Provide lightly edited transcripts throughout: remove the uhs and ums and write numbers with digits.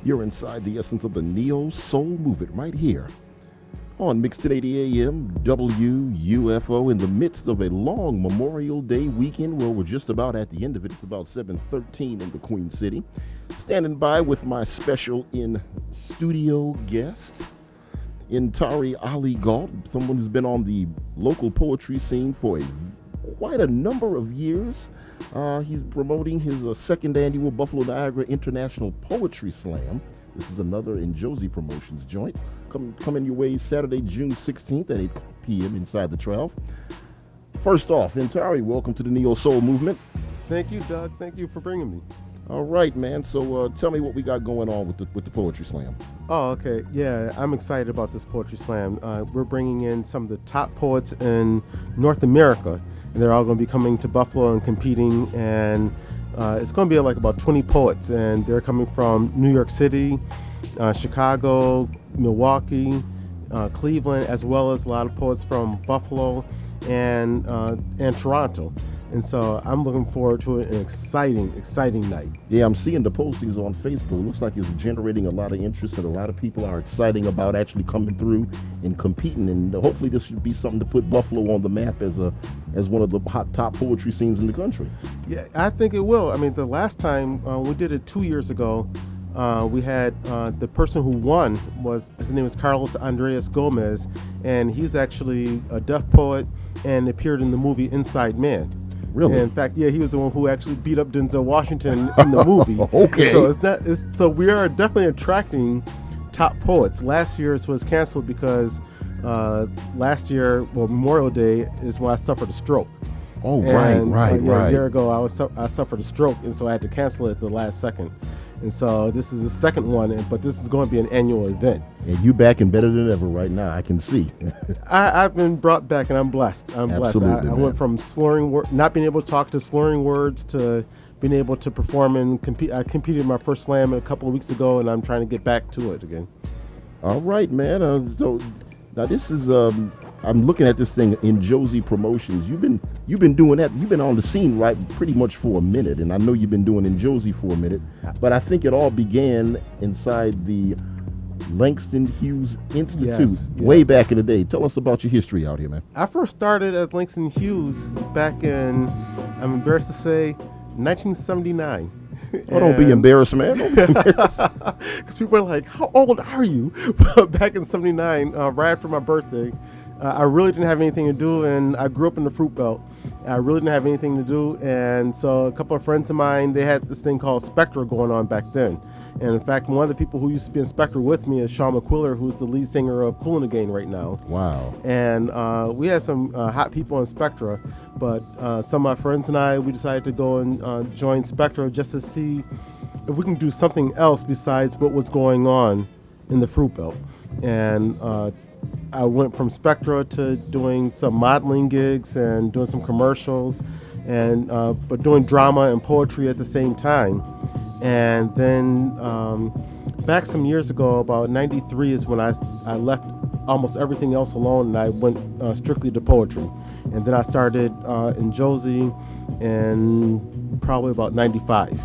You're inside the essence of the Neo Soul movement right here on Mixed 1080 AM WUFO in the midst of a long Memorial Day weekend. Well, we're just about at the end of it. It's about 7:13 in the Queen City. Standing by with my special in-studio guest, Ntare Ali Gault, someone who's been on the local poetry scene for quite a number of years. He's promoting his second annual Buffalo Niagara International Poetry Slam. This is another in Josie Promotions joint. Coming your way Saturday, June 16th at 8 p.m. inside the 12. First off, Ntare, welcome to the Neo Soul movement. Thank you, Doug. Thank you for bringing me. All right, man. So tell me what we got going on with the Poetry Slam. Oh, okay. Yeah, I'm excited about this Poetry Slam. We're bringing in some of the top poets in North America, and they're all going to be coming to Buffalo and competing. And it's going to be like about 20 poets, and they're coming from New York City, Chicago, Milwaukee, Cleveland, as well as a lot of poets from Buffalo and Toronto. And so I'm looking forward to an exciting night. Yeah, I'm seeing the postings on Facebook. It looks like it's generating a lot of interest, and a lot of people are excited about actually coming through and competing. And hopefully this should be something to put Buffalo on the map as one of the top poetry scenes in the country. Yeah, I think it will. I mean, the last time we did it 2 years ago, we had the person who won his name is Carlos Andres Gomez, and he's actually a deaf poet and appeared in the movie Inside Man. Really? And in fact, yeah, he was the one who actually beat up Denzel Washington in the movie. Okay. So we are definitely attracting top poets. Last year's was canceled because last year, Memorial Day is when I suffered a stroke. Oh, and, right. A year ago, I suffered a stroke, and so I had to cancel it at the last second. And so this is the second one, but this is going to be an annual event. And you back and better than ever right now, I can see. I've been brought back, and I'm blessed. Absolutely, I went from not being able to talk to slurring words to being able to perform and compete. I competed in my first slam a couple of weeks ago, and I'm trying to get back to it again. All right, man. So now this is I'm looking at this thing in Josie Promotions. You've been doing that. You've been on the scene right pretty much for a minute, and I know you've been doing in Josie for a minute. But I think it all began inside the Langston Hughes Institute way back in the day. Tell us about your history out here, man. I first started at Langston Hughes back in, I'm embarrassed to say, 1979. Oh, don't be embarrassed, man. Because people are like, how old are you? Back in 79, right after my birthday, I really didn't have anything to do, and I grew up in the Fruit Belt. I really didn't have anything to do, and so a couple of friends of mine, they had this thing called Spectra going on back then. And in fact, one of the people who used to be in Spectra with me is Sean McQuiller, who's the lead singer of Cool and Again right now. Wow. And we had some hot people in Spectra, but some of my friends and I, we decided to go and join Spectra just to see if we can do something else besides what was going on in the Fruit Belt. And I went from Spectra to doing some modeling gigs and doing some commercials, and but doing drama and poetry at the same time. And then back some years ago, about 93 is when I left almost everything else alone, and I went strictly to poetry. And then I started in Josie in probably about 95.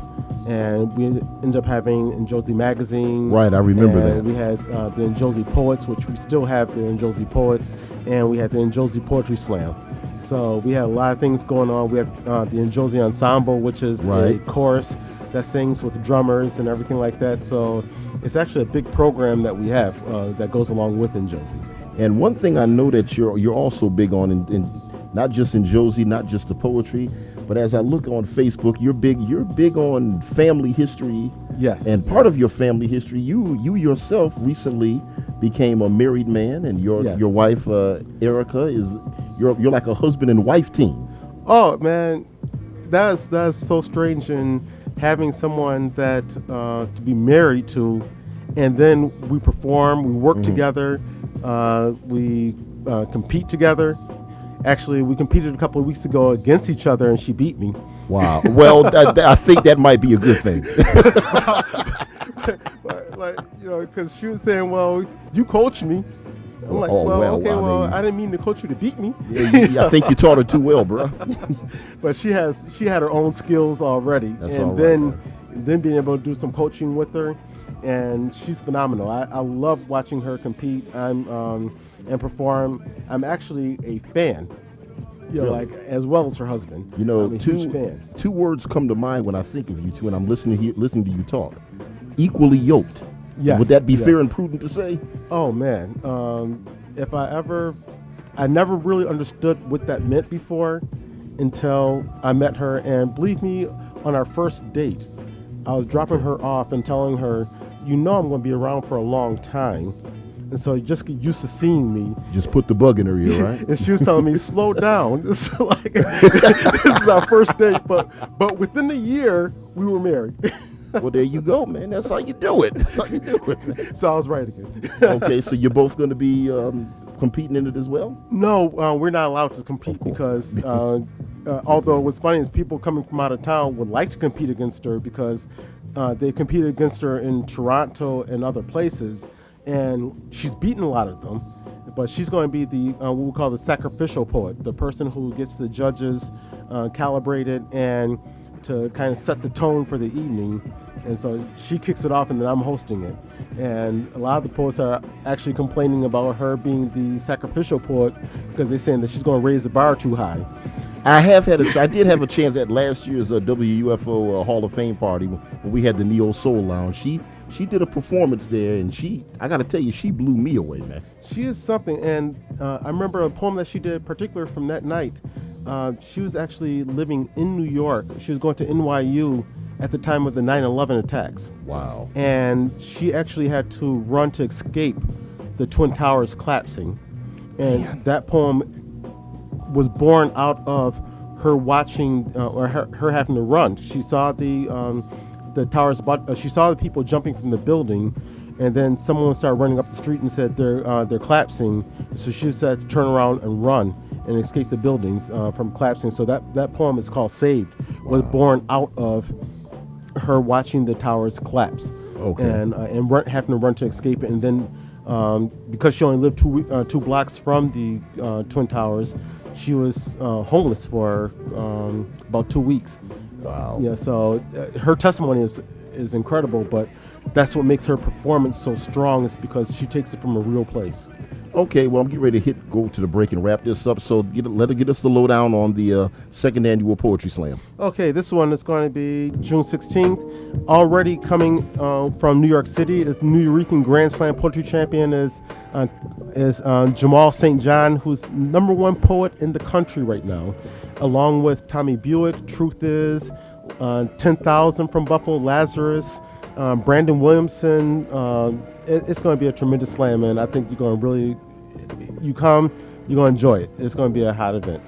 And we ended up having in Josie Magazine. Right, I remember that. We had the In Josie Poets, which we still have the In Josie Poets, and we had the In Josie Poetry Slam. So we had a lot of things going on. We have the In Josie Ensemble, which is a chorus that sings with drummers and everything like that. So it's actually a big program that we have that goes along with In Josie. And one thing I know that you're also big on, in not just in Josie, not just the poetry, but as I look on Facebook, you're big on family history. Yes. And part of your family history, you yourself recently became a married man, and your wife Erica you're like a husband and wife team. Oh man, that's so strange, and having someone that to be married to, and then we perform, we work together, we compete together. Actually, we competed a couple of weeks ago against each other, and she beat me. Wow. Well, I think that might be a good thing. Because she was saying, "Well, you coached me." I'm like, I didn't mean to coach you to beat me. Yeah, I think you taught her too well, bro. But she had her own skills already. That's and all then right, then being able to do some coaching with her, and she's phenomenal. I love watching her compete and perform. I'm actually a fan, Really? like as well as her husband. You know, I'm a huge fan. two words come to mind when I think of you two, and I'm listening to you talk. Equally yoked. Yes. Would that be fair yes. and prudent to say? Oh man, if I never really understood what that meant before until I met her. And believe me, on our first date, I was dropping her off and telling her, I'm going to be around for a long time. And so you just get used to seeing me. Just put the bug in her ear, right? And she was telling me, slow down. This is our first date. But within a year, we were married. Well, there you go, man. That's how you do it. That's how you do it. So I was right again. Okay, so you're both going to be competing in it as well? No, we're not allowed to compete because although what's funny is people coming from out of town would like to compete against her because they competed against her in Toronto and other places, and she's beaten a lot of them. But she's going to be the what we call the sacrificial poet, the person who gets the judges calibrated and to kind of set the tone for the evening. And so she kicks it off, and then I'm hosting it. And a lot of the poets are actually complaining about her being the sacrificial poet because they're saying that she's going to raise the bar too high. I did have a chance at last year's WUFO Hall of Fame party when we had the Neo Soul Lounge. She did a performance there, and I got to tell you, she blew me away, man. She is something. And I remember a poem that she did, particular from that night. She was actually living in New York. She was going to NYU at the time of the 9/11 attacks. Wow. And she actually had to run to escape the Twin Towers collapsing. And that poem was born out of her watching or her having to run. She saw the towers, she saw the people jumping from the building, and then someone started running up the street and said they're collapsing. So she just had to turn around and run and escape the buildings from collapsing. So that poem is called "Saved." Was born out of her watching the towers collapse, and having to run to escape it. And then because she only lived two blocks from the Twin Towers, she was homeless for about 2 weeks. Wow. Yeah. So her testimony is incredible, but that's what makes her performance so strong, is because she takes it from a real place. Okay, well, I'm getting ready to go to the break and wrap this up. So let her get us the lowdown on the second annual Poetry Slam. Okay, this one is going to be June 16th. Already coming from New York City is New Yorican Grand Slam Poetry Champion is Jamal St. John, who's #1 poet in the country right now, along with Tommy Buick, Truth Is, 10,000 from Buffalo, Lazarus, Brandon Williamson. It's going to be a tremendous slam, and I think you're going to really, you're going to enjoy it. It's going to be a hot event.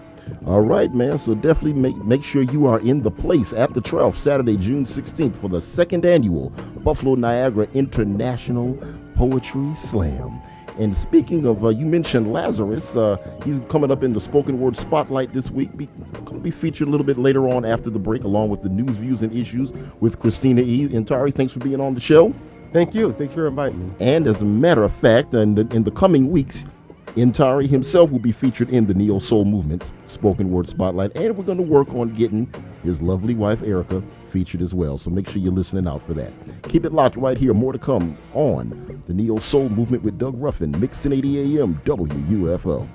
All right, man. So definitely make sure you are in the place at the 12th, Saturday, June 16th, for the second annual Buffalo Niagara International Poetry Slam. And speaking of, you mentioned Lazarus. He's coming up in the spoken word spotlight this week. Going to be featured a little bit later on after the break, along with the news, views, and issues with Christina E. Ntare, thanks for being on the show. Thank you. Thank you for inviting me. And as a matter of fact, in the coming weeks, Ntare himself will be featured in the Neo Soul Movement's spoken word spotlight, and we're going to work on getting his lovely wife Erica featured as well. So make sure you're listening out for that. Keep it locked right here. More to come on the Neo Soul Movement with Doug Ruffin, Mixed in 80 AM WUFO.